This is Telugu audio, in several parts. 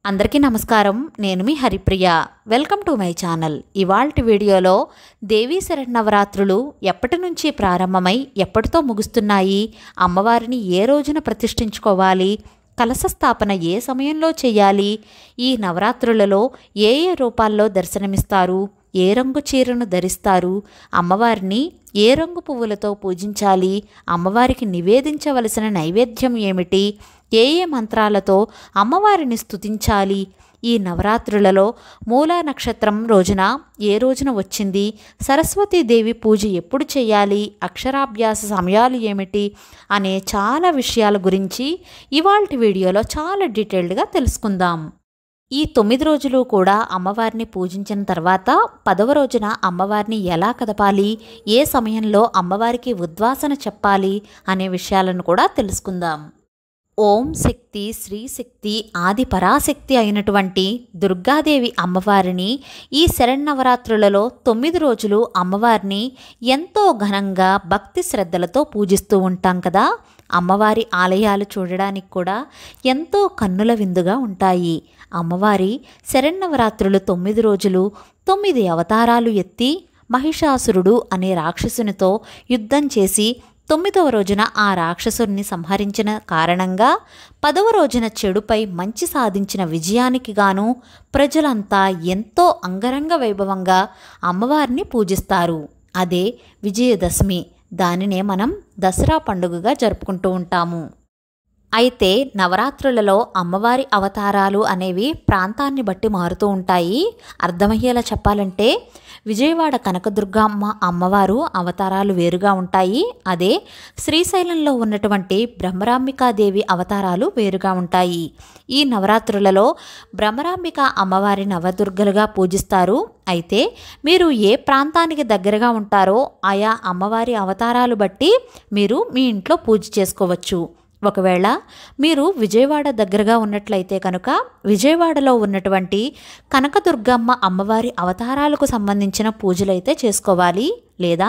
అందరికీ నమస్కారం. నేను మీ Haripriya. Welcome to my channel. ఇవాల్టి వీడియోలో దేవీ శరన్నవరాత్రులు ఎప్పటి నుంచి ప్రారంభమై ఎప్పటితో ముగుస్తున్నాయి, అమ్మవారిని ఏ రోజున ప్రతిష్ఠించుకోవాలి, కలశ స్థాపన ఏ సమయంలో చేయాలి, ఈ నవరాత్రులలో ఏ ఏ రూపాల్లో దర్శనమిస్తారు, ఏ రంగు చీరను ధరిస్తారు, అమ్మవారిని ఏ రంగు పువ్వులతో పూజించాలి, అమ్మవారికి నివేదించవలసిన నైవేద్యం ఏమిటి, ఏ ఏ మంత్రాలతో అమ్మవారిని స్తుతించాలి, ఈ నవరాత్రులలో మూలా నక్షత్రం రోజున ఏ రోజున వచ్చింది, సరస్వతీదేవి పూజ ఎప్పుడు చేయాలి, అక్షరాభ్యాస సమయాలు ఏమిటి అనే చాలా విషయాల గురించి ఇవాల్టి వీడియోలో చాలా డీటెయిల్డ్గా తెలుసుకుందాం. ఈ 9 రోజులు కూడా అమ్మవారిని పూజించిన తర్వాత 10వ రోజున అమ్మవారిని ఎలా కదపాలి, ఏ సమయంలో అమ్మవారికి ఉద్వాసన చెప్పాలి అనే విషయాలను కూడా తెలుసుకుందాం. ఓం శక్తి, శ్రీ శక్తి, ఆది పరాశక్తి అయినటువంటి దుర్గాదేవి అమ్మవారిని ఈ శరన్నవరాత్రులలో 9 రోజులు అమ్మవారిని ఎంతో ఘనంగా భక్తి శ్రద్ధలతో పూజిస్తూ ఉంటాం కదా. అమ్మవారి ఆలయాలు చూడడానికి కూడా ఎంతో కన్నుల విందుగా ఉంటాయి. అమ్మవారి శరన్నవరాత్రులు 9 రోజులు 9 అవతారాలు ఎత్తి మహిషాసురుడు అనే రాక్షసునితో యుద్ధం చేసి 9వ రోజున ఆ రాక్షసుని సంహరించిన కారణంగా 10వ రోజున చెడుపై మంచి సాధించిన విజయానికి గాను ప్రజలంతా ఎంతో అంగరంగ వైభవంగా అమ్మవారిని పూజిస్తారు. అదే విజయదశమి. దానినే మనం దసరా పండుగగా జరుపుకుంటూ ఉంటాము. అయితే నవరాత్రులలో అమ్మవారి అవతారాలు అనేవి ప్రాంతాన్ని బట్టి మారుతూ ఉంటాయి. అర్థమయ్యేలా చెప్పాలంటే విజయవాడ కనకదుర్గమ్మ అమ్మవారు అవతారాలు వేరుగా ఉంటాయి. అదే శ్రీశైలంలో ఉన్నటువంటి బ్రహ్మరాంబికాదేవి అవతారాలు వేరుగా ఉంటాయి. ఈ నవరాత్రులలో బ్రహ్మరాంబిక అమ్మవారి నవదుర్గలుగా పూజిస్తారు. అయితే మీరు ఏ ప్రాంతానికి దగ్గరగా ఉంటారో ఆయా అమ్మవారి అవతారాలు బట్టి మీరు మీ ఇంట్లో పూజ చేసుకోవచ్చు. ఒకవేళ మీరు విజయవాడ దగ్గరగా ఉన్నట్లయితే కనుక విజయవాడలో ఉన్నటువంటి కనకదుర్గమ్మ అమ్మవారి అవతారాలకు సంబంధించిన పూజలైతే చేసుకోవాలి. లేదా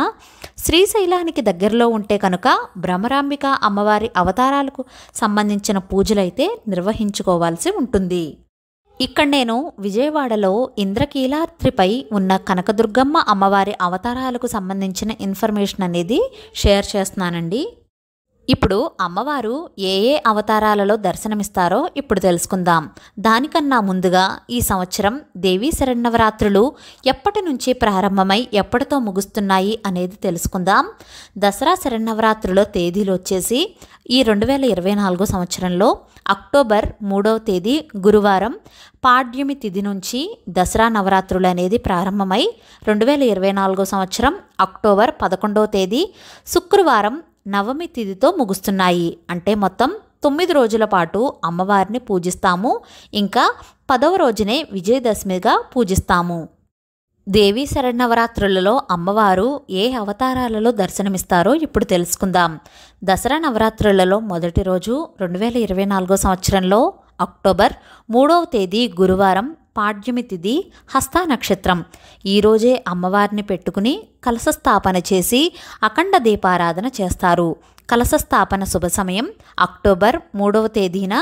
శ్రీశైలానికి దగ్గరలో ఉంటే కనుక బ్రహ్మరాంబిక అమ్మవారి అవతారాలకు సంబంధించిన పూజలైతే నిర్వహించుకోవాల్సి ఉంటుంది. ఇక్కడ నేను విజయవాడలో ఇంద్రకీలాద్రిపై ఉన్న కనకదుర్గమ్మ అమ్మవారి అవతారాలకు సంబంధించిన ఇన్ఫర్మేషన్ అనేది షేర్ చేస్తున్నానండి. ఇప్పుడు అమ్మవారు ఏ ఏ అవతారాలలో దర్శనమిస్తారో ఇప్పుడు తెలుసుకుందాం. దానికన్నా ముందుగా ఈ సంవత్సరం దేవీ శరన్నవరాత్రులు ఎప్పటి నుంచి ప్రారంభమై ఎప్పటితో ముగుస్తున్నాయి అనేది తెలుసుకుందాం. దసరా శరన్నవరాత్రుల తేదీలు వచ్చేసి ఈ 2024 సంవత్సరంలో అక్టోబర్ 3వ తేదీ గురువారం పాడ్యమి తిథి నుంచి దసరా నవరాత్రులు అనేది ప్రారంభమై 2024 సంవత్సరం అక్టోబర్ 11వ తేదీ శుక్రవారం నవమి తిథితో ముగుస్తున్నాయి. అంటే మొత్తం 9 రోజుల పాటు అమ్మవారిని పూజిస్తాము. ఇంకా 10వ రోజునే విజయదశమిగా పూజిస్తాము. దేవీ శరన్నవరాత్రులలో అమ్మవారు ఏ అవతారాలలో దర్శనమిస్తారో ఇప్పుడు తెలుసుకుందాం. దసరా నవరాత్రులలో మొదటి రోజు 2024 సంవత్సరంలో అక్టోబర్ 3వ తేదీ గురువారం పాడ్యమి తిథి హస్త నక్షత్రం. ఈరోజే అమ్మవారిని పెట్టుకుని కలశ స్థాపన చేసి అఖండ దీపారాధన చేస్తారు. కలశ స్థాపన శుభ సమయం అక్టోబర్ 3వ తేదీన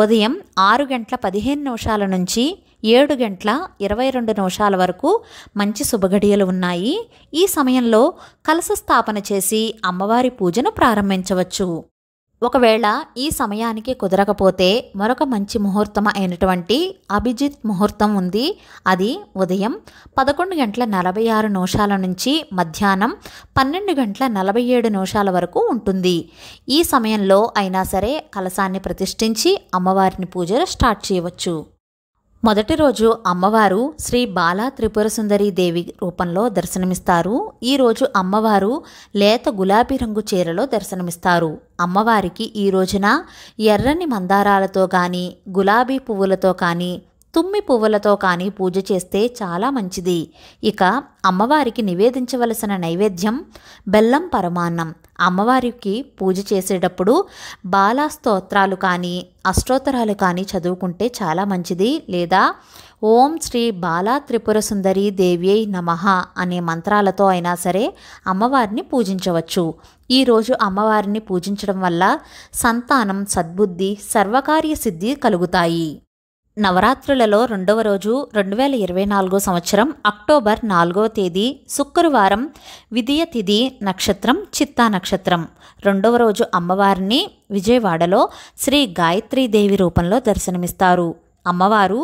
ఉదయం 6:15 నుంచి 7:22 వరకు మంచి శుభగడియలు ఉన్నాయి. ఈ సమయంలో కలశ స్థాపన చేసి అమ్మవారి పూజను ప్రారంభించవచ్చు. ఒకవేళ ఈ సమయానికి కుదరకపోతే మరొక మంచి ముహూర్తం అయినటువంటి అభిజిత్ ముహూర్తం ఉంది. అది ఉదయం 11:46 నుంచి మధ్యాహ్నం 12:47 వరకు ఉంటుంది. ఈ సమయంలో అయినా సరే కలశాన్ని ప్రతిష్ఠించి అమ్మవారిని పూజలు స్టార్ట్ చేయవచ్చు. మొదటి రోజు అమ్మవారు శ్రీ బాలా త్రిపుర సుందరి దేవి రూపంలో దర్శనమిస్తారు. ఈరోజు అమ్మవారు లేత గులాబీ రంగు చీరలో దర్శనమిస్తారు. అమ్మవారికి ఈ రోజున ఎర్రని మందారాలతో కానీ గులాబీ పువ్వులతో కానీ తుమ్మి పువ్వులతో కానీ పూజ చేస్తే చాలా మంచిది. ఇక అమ్మవారికి నివేదించవలసిన నైవేద్యం బెల్లం పరమాన్నం. అమ్మవారికి పూజ చేసేటప్పుడు బాలా స్తోత్రాలు కానీ అష్టోత్తరాలు కానీ చదువుకుంటే చాలా మంచిది. లేదా ఓం శ్రీ బాలా త్రిపుర సుందరి దేవ్యై నమః అనే మంత్రాలతో అయినా సరే అమ్మవారిని పూజించవచ్చు. ఈరోజు అమ్మవారిని పూజించడం వల్ల సంతానం, సద్బుద్ధి, సర్వకార్య సిద్ధి కలుగుతాయి. నవరాత్రులలో రెండవ రోజు 2024 సంవత్సరం అక్టోబర్ 4వ తేదీ శుక్రవారం, విదియ తిథి, నక్షత్రం చిత్తా నక్షత్రం. రెండవ రోజు అమ్మవారిని విజయవాడలో శ్రీ గాయత్రీదేవి రూపంలో దర్శనమిస్తారు. అమ్మవారు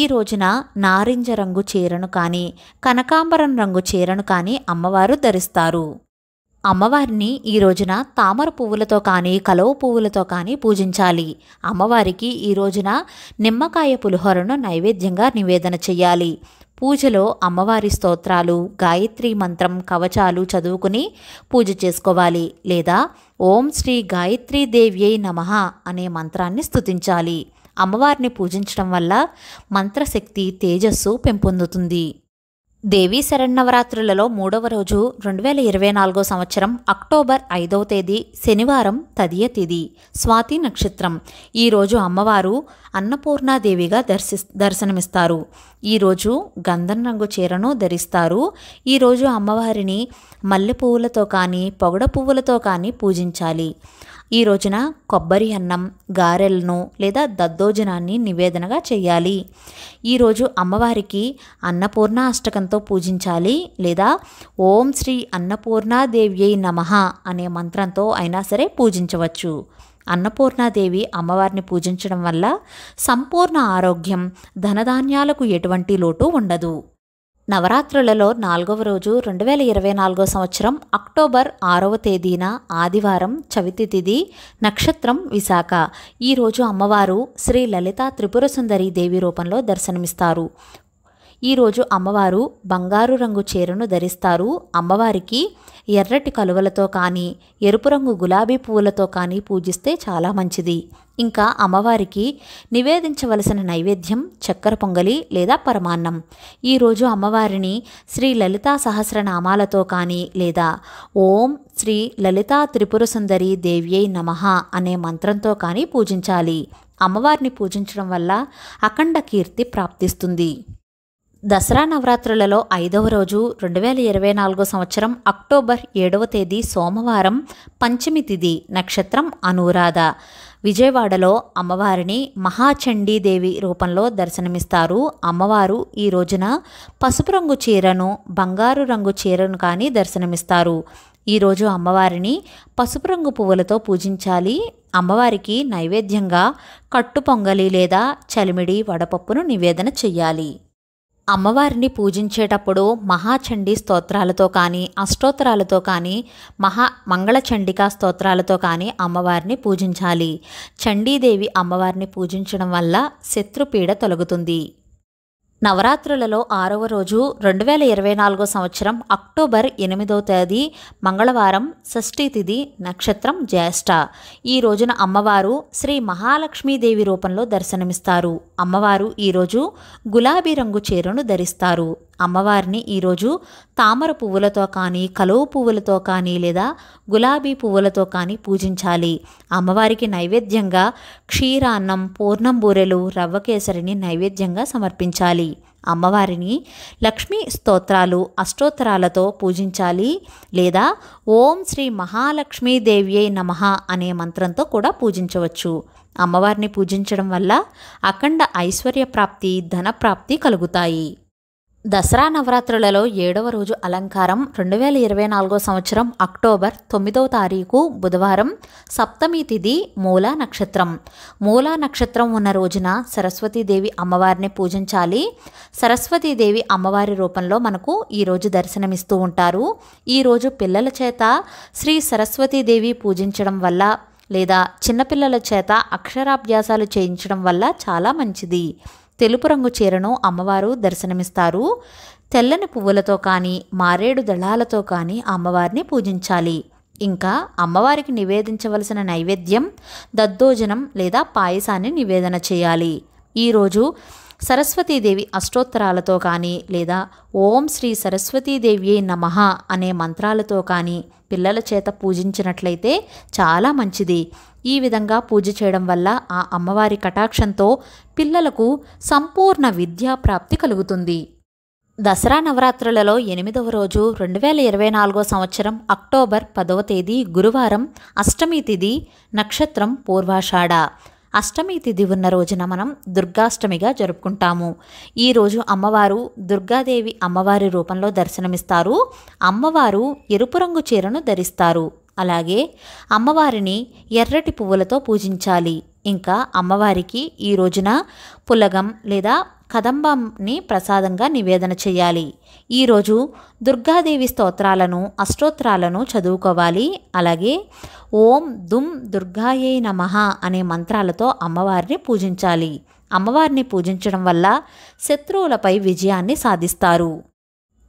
ఈ రోజున నారింజ రంగు చీరను కానీ, కనకాంబరం రంగు చీరను కానీ అమ్మవారు ధరిస్తారు. అమ్మవారిని ఈ రోజున తామర పువ్వులతో కానీ, కలువ పువ్వులతో కానీ పూజించాలి. అమ్మవారికి ఈ రోజున నిమ్మకాయ పులిహోరను నైవేద్యంగా నివేదన చేయాలి. పూజలో అమ్మవారి స్తోత్రాలు, గాయత్రి మంత్రం, కవచాలు చదువుకుని పూజ చేసుకోవాలి. లేదా ఓం శ్రీ గాయత్రీదేవ్యై నమః అనే మంత్రాన్ని స్తుతించాలి. అమ్మవారిని పూజించడం వల్ల మంత్రశక్తి, తేజస్సు పెంపొందుతుంది. దేవీ శరన్నవరాత్రులలో మూడవ రోజు 2024 సంవత్సరం అక్టోబర్ 5వ తేదీ శనివారం, తదియ తిథి, స్వాతి నక్షత్రం. ఈరోజు అమ్మవారు అన్నపూర్ణాదేవిగా దర్శనమిస్తారు. ఈరోజు గంధం రంగు చీరను ధరిస్తారు. ఈరోజు అమ్మవారిని మల్లె పువ్వులతో కానీ, పొగడ పువ్వులతో కానీ పూజించాలి. ఈ రోజున కొబ్బరి అన్నం, గారెలను లేదా దద్దోజనాన్ని నివేదనగా చేయాలి. ఈరోజు అమ్మవారికి అన్నపూర్ణ అష్టకంతో పూజించాలి. లేదా ఓం శ్రీ అన్నపూర్ణాదేవ్యై నమః అనే మంత్రంతో అయినా సరే పూజించవచ్చు. అన్నపూర్ణాదేవి అమ్మవారిని పూజించడం వల్ల సంపూర్ణ ఆరోగ్యం, ధనధాన్యాలకు ఎటువంటి లోటు ఉండదు. నవరాత్రులలో 4వ రోజు 2024 సంవత్సరం అక్టోబర్ 6వ తేదీన ఆదివారం, చవితి తిథి, నక్షత్రం విశాఖ. ఈరోజు అమ్మవారు శ్రీ లలితా త్రిపుర సుందరి దేవి రూపంలో దర్శనమిస్తారు. ఈరోజు అమ్మవారు బంగారు రంగు చీరను ధరిస్తారు. అమ్మవారికి ఎర్రటి కలువలతో కానీ, ఎరుపు రంగు గులాబీ పువ్వులతో కానీ పూజిస్తే చాలా మంచిది. ఇంకా అమ్మవారికి నివేదించవలసిన నైవేద్యం చక్కెర పొంగలి లేదా పరమాన్నం. ఈరోజు అమ్మవారిని శ్రీ లలితా సహస్రనామాలతో కానీ, లేదా ఓం శ్రీ లలితా త్రిపుర సుందరి దేవ్యై నమః అనే మంత్రంతో కానీ పూజించాలి. అమ్మవారిని పూజించడం వల్ల అఖండ కీర్తి ప్రాప్తిస్తుంది. దసరా నవరాత్రులలో 5వ రోజు 2024 సంవత్సరం అక్టోబర్ 7వ తేదీ సోమవారం, పంచమి తిథి, నక్షత్రం అనురాధ. విజయవాడలో అమ్మవారిని మహాచండీదేవి రూపంలో దర్శనమిస్తారు. అమ్మవారు ఈ రోజున పసుపు రంగు చీరను, బంగారు రంగు చీరను కానీ దర్శనమిస్తారు. ఈరోజు అమ్మవారిని పసుపు రంగు పువ్వులతో పూజించాలి. అమ్మవారికి నైవేద్యంగా కట్టు పొంగలి లేదా చలిమిడి, వడపప్పును నివేదన చెయ్యాలి. అమ్మవారిని పూజించేటప్పుడు మహాచండీ స్తోత్రాలతో కానీ, అష్టోత్తరాలతో కానీ, మంగళచండికా స్తోత్రాలతో కానీ అమ్మవారిని పూజించాలి. చండీదేవి అమ్మవారిని పూజించడం వల్ల శత్రుపీడ తొలగుతుంది. నవరాత్రులలో 6వ రోజు 2024 సంవత్సరం అక్టోబర్ 8వ తేదీ మంగళవారం, షష్ఠీ తిథి, నక్షత్రం జ్యేష్ఠ. ఈ రోజున అమ్మవారు శ్రీ మహాలక్ష్మీదేవి రూపంలో దర్శనమిస్తారు. అమ్మవారు ఈరోజు గులాబీ రంగు చీరను ధరిస్తారు. అమ్మవారిని ఈరోజు తామర పువ్వులతో కానీ, కలువ పువ్వులతో కానీ, లేదా గులాబీ పువ్వులతో కానీ పూజించాలి. అమ్మవారికి నైవేద్యంగా క్షీరాన్నం, పూర్ణం బూరెలు, రవ్వ కేసరిని నైవేద్యంగా సమర్పించాలి. అమ్మవారిని లక్ష్మీ స్తోత్రాలు, అష్టోత్తరాలతో పూజించాలి. లేదా ఓం శ్రీ మహాలక్ష్మీదేవ్యై నమః అనే మంత్రంతో కూడా పూజించవచ్చు. అమ్మవారిని పూజించడం వల్ల అఖండ ఐశ్వర్య ప్రాప్తి, ధనప్రాప్తి కలుగుతాయి. దసరా నవరాత్రులలో 7వ రోజు అలంకారం 2024 సంవత్సరం అక్టోబర్ 9వ తారీఖు బుధవారం, సప్తమి తిథి, మూలా నక్షత్రం. మూలా నక్షత్రం ఉన్న రోజున సరస్వతీదేవి అమ్మవారిని పూజించాలి. సరస్వతీదేవి అమ్మవారి రూపంలో మనకు ఈరోజు దర్శనమిస్తూ ఉంటారు. ఈరోజు పిల్లల చేత శ్రీ సరస్వతీదేవి పూజించడం వల్ల, లేదా చిన్నపిల్లల చేత అక్షరాభ్యాసాలు చేయించడం వల్ల చాలా మంచిది. తెలుపు రంగు చీరను అమ్మవారు దర్శనమిస్తారు. తెల్లని పువ్వులతో కానీ, మారేడు దళాలతో కానీ అమ్మవారిని పూజించాలి. ఇంకా అమ్మవారికి నివేదించవలసిన నైవేద్యం దద్దోజనం లేదా పాయసాన్ని నివేదన చేయాలి. ఈరోజు సరస్వతీదేవి అష్టోత్తరాలతో కానీ, లేదా ఓం శ్రీ సరస్వతీదేవ్యై నమః అనే మంత్రాలతో కానీ పిల్లల చేత పూజించినట్లయితే చాలా మంచిది. ఈ విధంగా పూజ చేయడం వల్ల ఆ అమ్మవారి కటాక్షంతో పిల్లలకు సంపూర్ణ విద్యా ప్రాప్తి కలుగుతుంది. దసరా నవరాత్రులలో 8వ రోజు 2024 సంవత్సరం అక్టోబర్ 10వ తేదీ గురువారం, అష్టమి తిథి, నక్షత్రం పూర్వాషాఢ. అష్టమి తిథి ఉన్న రోజున మనం దుర్గాష్టమిగా జరుపుకుంటాము. ఈరోజు అమ్మవారు దుర్గాదేవి అమ్మవారి రూపంలో దర్శనమిస్తారు. అమ్మవారు ఎరుపు రంగు చీరను ధరిస్తారు. అలాగే అమ్మవారిని ఎర్రటి పువ్వులతో పూజించాలి. ఇంకా అమ్మవారికి ఈ రోజున పులగం లేదా కదంబాన్ని ప్రసాదంగా నివేదన చేయాలి. ఈరోజు దుర్గాదేవి స్తోత్రాలను అష్టోత్తరాలను చదువుకోవాలి. అలాగే ఓం దుమ్ దుర్గాయై నమః అనే మంత్రాలతో అమ్మవారిని పూజించాలి. అమ్మవారిని పూజించడం వల్ల శత్రువులపై విజయాన్ని సాధిస్తారు.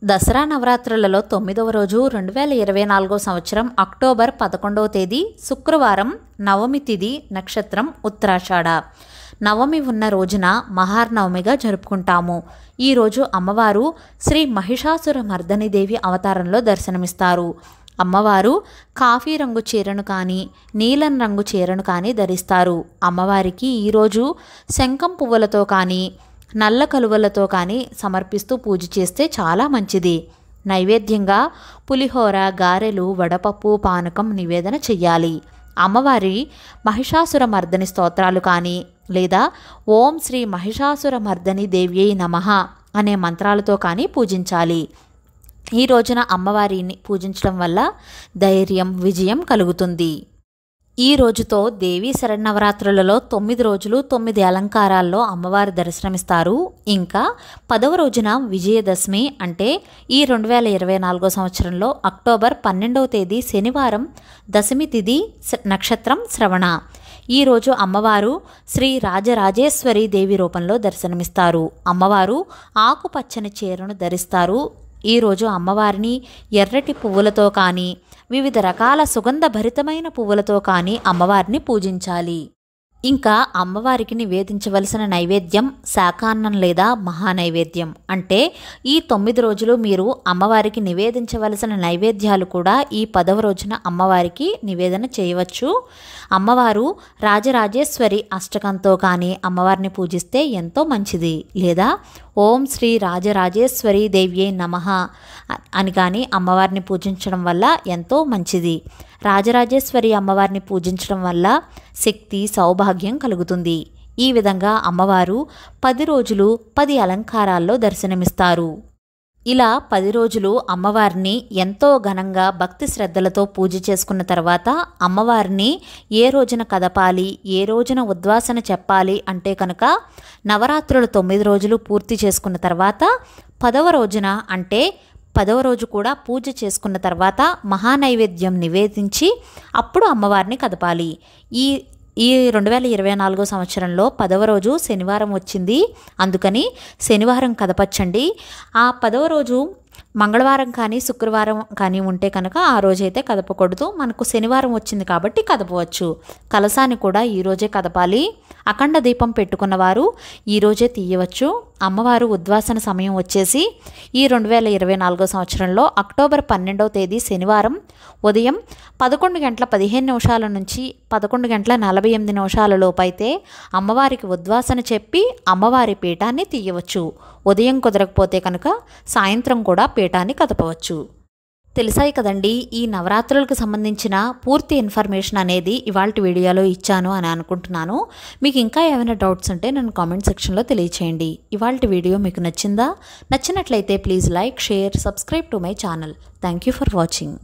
దసరా నవరాత్రులలో 9వ రోజు 2024 సంవత్సరం అక్టోబర్ 11వ తేదీ శుక్రవారం, నవమి తిథి, నక్షత్రం ఉత్తరాషాఢ. నవమి ఉన్న రోజున మహార్నవమిగా జరుపుకుంటాము. ఈరోజు అమ్మవారు శ్రీ మహిషాసుర మర్దని దేవి అవతారంలో దర్శనమిస్తారు. అమ్మవారు కాఫీ రంగు చీరను కానీ నీలం రంగు చీరను కానీ ధరిస్తారు. అమ్మవారికి ఈరోజు శంఖం పువ్వులతో కానీ నల్ల కలువలతో కానీ సమర్పిస్తూ పూజ చేస్తే చాలా మంచిది. నైవేద్యంగా పులిహోర, గారెలు, వడపప్పు, పానకం నివేదన చెయ్యాలి. అమ్మవారి మహిషాసుర మర్దని స్తోత్రాలు కానీ లేదా ఓం శ్రీ మహిషాసుర మర్దని దేవ్యై నమః అనే మంత్రాలతో కానీ పూజించాలి. ఈ రోజున అమ్మవారిని పూజించడం వల్ల ధైర్యం, విజయం కలుగుతుంది. ఈ రోజుతో దేవీ శరన్నవరాత్రులలో 9 రోజులు 9 అలంకారాల్లో అమ్మవారి దర్శనమిస్తారు. ఇంకా 10వ రోజున విజయదశమి అంటే ఈ 2024 సంవత్సరంలో అక్టోబర్ 12వ తేదీ శనివారం, దశమి తిథి, నక్షత్రం శ్రవణ. ఈరోజు అమ్మవారు శ్రీ రాజరాజేశ్వరి దేవి రూపంలో దర్శనమిస్తారు. అమ్మవారు ఆకుపచ్చని చీరను ధరిస్తారు. ఈరోజు అమ్మవారిని ఎర్రటి పువ్వులతో కానీ వివిధ రకాల సుగంధ భరితమైన పువ్వులతో కానీ అమ్మవారిని పూజించాలి. ఇంకా అమ్మవారికి నివేదించవలసిన నైవేద్యం శాకాన్నం లేదా మహానైవేద్యం. అంటే ఈ 9 రోజులు మీరు అమ్మవారికి నివేదించవలసిన నైవేద్యాలు కూడా ఈ 10వ రోజున అమ్మవారికి నివేదన చేయవచ్చు. అమ్మవారు రాజరాజేశ్వరి అష్టకంతో కానీ అమ్మవారిని పూజిస్తే ఎంతో మంచిది. లేదా ఓం శ్రీ రాజరాజేశ్వరి దేవ్యై నమః అని కానీ అమ్మవారిని పూజించడం వల్ల ఎంతో మంచిది. రాజరాజేశ్వరి అమ్మవారిని పూజించడం వల్ల శక్తి, సౌభాగ్యం కలుగుతుంది. ఈ విధంగా అమ్మవారు 10 రోజులు 10 అలంకారాల్లో దర్శనమిస్తారు. ఇలా 10 రోజులు అమ్మవారిని ఎంతో ఘనంగా భక్తి శ్రద్ధలతో పూజ చేసుకున్న తర్వాత అమ్మవారిని ఏ రోజున కదపాలి, ఏ రోజున ఉద్వాసన చెప్పాలి అంటే కనుక నవరాత్రులు 9 రోజులు పూర్తి చేసుకున్న తర్వాత 10వ రోజున అంటే 10వ రోజు కూడా పూజ చేసుకున్న తర్వాత మహానైవేద్యం నివేదించి అప్పుడు అమ్మవారిని కదపాలి. ఈ 2024 సంవత్సరంలో 10వ రోజు శనివారం వచ్చింది. అందుకని శనివారం కదపచ్చండి. ఆ 10వ రోజు మంగళవారం కానీ శుక్రవారం కానీ ఉంటే కనుక ఆ రోజైతే కదపకూడదు. మనకు శనివారం వచ్చింది కాబట్టి కదపవచ్చు. కలశాన్ని కూడా ఈరోజే కదపాలి. అఖండ దీపం పెట్టుకున్న వారు ఈరోజే తీయవచ్చు. అమ్మవారు ఉద్వాసన సమయం వచ్చేసి ఈ 2024 సంవత్సరంలో అక్టోబర్ 12వ తేదీ శనివారం ఉదయం 11:15 నుంచి 11:48 లోపు అయితే అమ్మవారికి ఉద్వాసన చెప్పి అమ్మవారి పీఠాన్ని తీయవచ్చు. ఉదయం కుదరకపోతే కనుక సాయంత్రం కూడా పీఠాన్ని కదపవచ్చు. తెలిసాయి కదండి, ఈ నవరాత్రులకు సంబంధించిన పూర్తి ఇన్ఫర్మేషన్ అనేది ఇవాల్టి వీడియోలో ఇచ్చాను అని అనుకుంటున్నాను. మీకు ఇంకా ఏమైనా డౌట్స్ ఉంటే నన్ను కామెంట్ సెక్షన్లో తెలియచేయండి. ఇవాల్టి వీడియో మీకు నచ్చిందా? నచ్చినట్లయితే please like, share, subscribe to my channel. Thank you for watching.